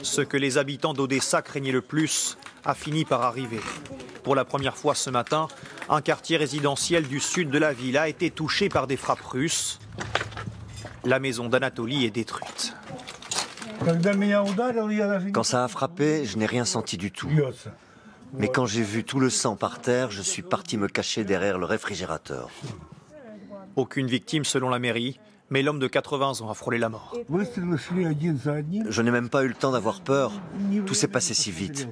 Ce que les habitants d'Odessa craignaient le plus a fini par arriver. Pour la première fois ce matin, un quartier résidentiel du sud de la ville a été touché par des frappes russes. La maison d'Anatoly est détruite. Quand ça a frappé, je n'ai rien senti du tout. Mais quand j'ai vu tout le sang par terre, je suis parti me cacher derrière le réfrigérateur. Aucune victime selon la mairie, mais l'homme de 80 ans a frôlé la mort. Je n'ai même pas eu le temps d'avoir peur. Tout s'est passé si vite.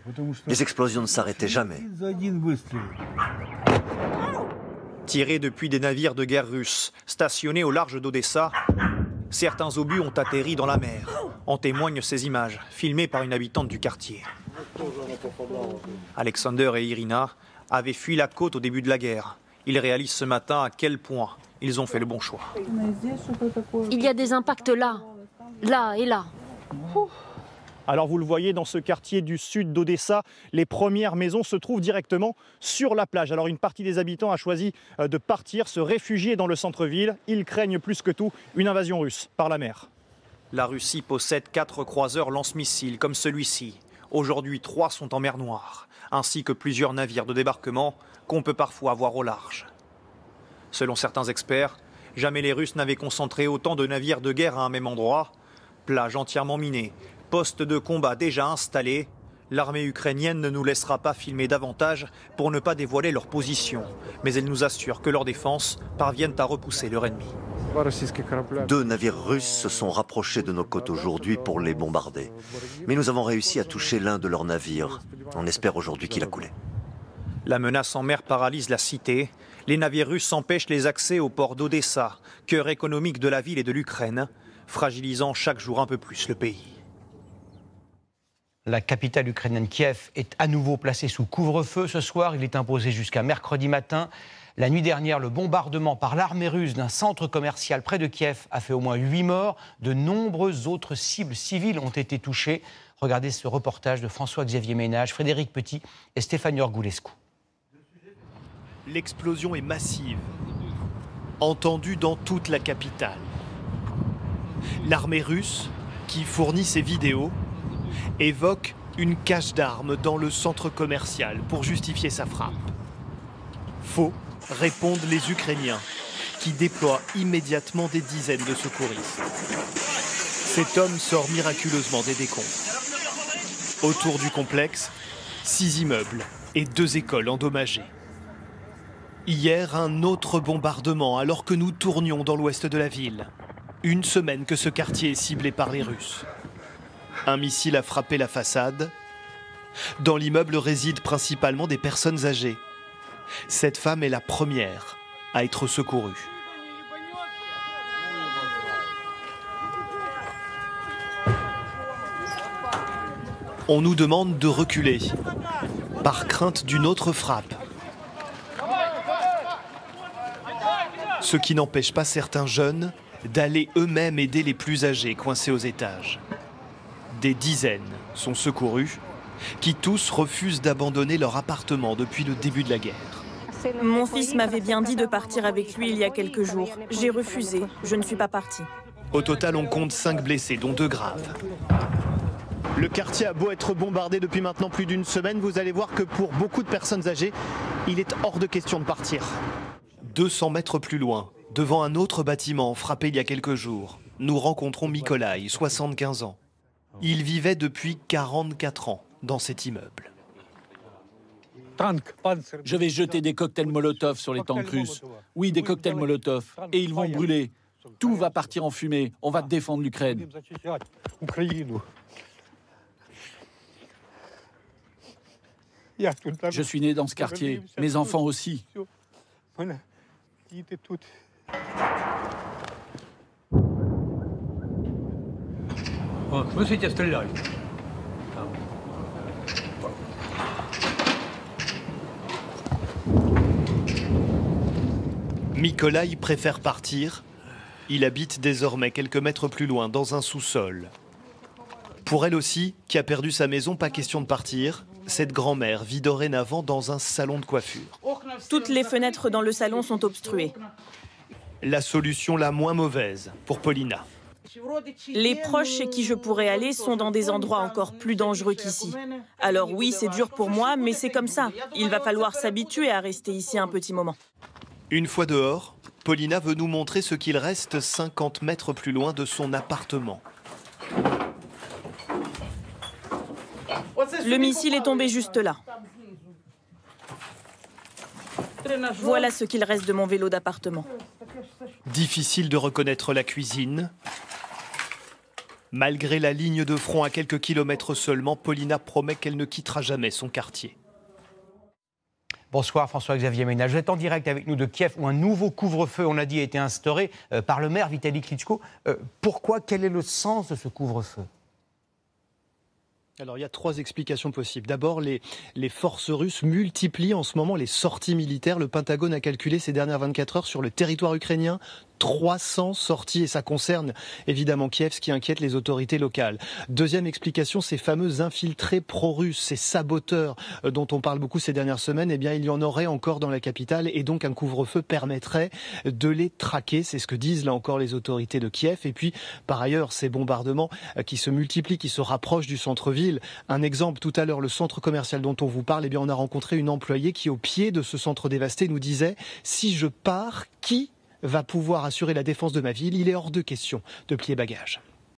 Les explosions ne s'arrêtaient jamais. Tirés depuis des navires de guerre russes stationnés au large d'Odessa, certains obus ont atterri dans la mer. En témoignent ces images, filmées par une habitante du quartier. Alexander et Irina avaient fui la côte au début de la guerre. Ils réalisent ce matin à quel point ils ont fait le bon choix. Il y a des impacts là, là et là. Alors vous le voyez, dans ce quartier du sud d'Odessa, les premières maisons se trouvent directement sur la plage. Alors une partie des habitants a choisi de partir, se réfugier dans le centre-ville. Ils craignent plus que tout une invasion russe par la mer. La Russie possède 4 croiseurs lance-missiles comme celui-ci. Aujourd'hui, 3 sont en mer Noire, ainsi que plusieurs navires de débarquement qu'on peut parfois voir au large. Selon certains experts, jamais les Russes n'avaient concentré autant de navires de guerre à un même endroit. Plage entièrement minée, postes de combat déjà installés. L'armée ukrainienne ne nous laissera pas filmer davantage pour ne pas dévoiler leur position. Mais elle nous assure que leurs défenses parviennent à repousser leur ennemi. 2 navires russes se sont rapprochés de nos côtes aujourd'hui pour les bombarder. Mais nous avons réussi à toucher l'un de leurs navires. On espère aujourd'hui qu'il a coulé. La menace en mer paralyse la cité. Les navires russes empêchent les accès au port d'Odessa, cœur économique de la ville et de l'Ukraine, fragilisant chaque jour un peu plus le pays. La capitale ukrainienne Kiev est à nouveau placée sous couvre-feu. Ce soir, il est imposé jusqu'à mercredi matin. La nuit dernière, le bombardement par l'armée russe d'un centre commercial près de Kiev a fait au moins 8 morts. De nombreuses autres cibles civiles ont été touchées. Regardez ce reportage de François-Xavier Ménage, Frédéric Petit et Stéphane Iorgulescu. L'explosion est massive, entendue dans toute la capitale. L'armée russe, qui fournit ces vidéos, évoque une cache d'armes dans le centre commercial pour justifier sa frappe. Faux, répondent les Ukrainiens, qui déploient immédiatement des dizaines de secouristes. Cet homme sort miraculeusement des décombres. Autour du complexe, 6 immeubles et 2 écoles endommagées. Hier, un autre bombardement alors que nous tournions dans l'ouest de la ville. Une semaine que ce quartier est ciblé par les Russes. Un missile a frappé la façade. Dans l'immeuble résident principalement des personnes âgées. Cette femme est la première à être secourue. On nous demande de reculer, par crainte d'une autre frappe. Ce qui n'empêche pas certains jeunes d'aller eux-mêmes aider les plus âgés coincés aux étages. Des dizaines sont secourus, qui tous refusent d'abandonner leur appartement depuis le début de la guerre. Mon fils m'avait bien dit de partir avec lui il y a quelques jours. J'ai refusé, je ne suis pas partie. Au total, on compte 5 blessés, dont 2 graves. Le quartier a beau être bombardé depuis maintenant plus d'une semaine, vous allez voir que pour beaucoup de personnes âgées, il est hors de question de partir. 200 mètres plus loin, devant un autre bâtiment frappé il y a quelques jours, nous rencontrons Mikolaï, 75 ans. Il vivait depuis 44 ans dans cet immeuble. Je vais jeter des cocktails Molotov sur les tanks russes. Oui, des cocktails Molotov. Et ils vont brûler. Tout va partir en fumée. On va défendre l'Ukraine. Je suis né dans ce quartier. Mes enfants aussi. Mikolaï préfère partir. Il habite désormais quelques mètres plus loin, dans un sous-sol. Pour elle aussi, qui a perdu sa maison, pas question de partir. Cette grand-mère vit dorénavant dans un salon de coiffure. Toutes les fenêtres dans le salon sont obstruées. La solution la moins mauvaise pour Paulina. Les proches chez qui je pourrais aller sont dans des endroits encore plus dangereux qu'ici. Alors oui, c'est dur pour moi, mais c'est comme ça. Il va falloir s'habituer à rester ici un petit moment. Une fois dehors, Paulina veut nous montrer ce qu'il reste 50 mètres plus loin de son appartement. Le missile est tombé juste là. Voilà ce qu'il reste de mon vélo d'appartement. Difficile de reconnaître la cuisine. Malgré la ligne de front à quelques kilomètres seulement, Paulina promet qu'elle ne quittera jamais son quartier. Bonsoir François-Xavier Ménage. Vous êtes en direct avec nous de Kiev où un nouveau couvre-feu, on l'a dit, a été instauré par le maire Vitali Klitschko. Pourquoi? Quel est le sens de ce couvre-feu? Alors il y a 3 explications possibles. D'abord, les forces russes multiplient en ce moment les sorties militaires. Le Pentagone a calculé ces dernières 24 heures sur le territoire ukrainien 300 sorties et ça concerne évidemment Kiev, ce qui inquiète les autorités locales. Deuxième explication, ces fameux infiltrés pro-russes, ces saboteurs dont on parle beaucoup ces dernières semaines, eh bien il y en aurait encore dans la capitale et donc un couvre-feu permettrait de les traquer. C'est ce que disent là encore les autorités de Kiev. Et puis par ailleurs, ces bombardements qui se multiplient, qui se rapprochent du centre-ville. Un exemple, tout à l'heure, le centre commercial dont on vous parle, eh bien on a rencontré une employée qui au pied de ce centre dévasté nous disait « Si je pars, qui va pouvoir assurer la défense de ma ville, il est hors de question de plier bagages ».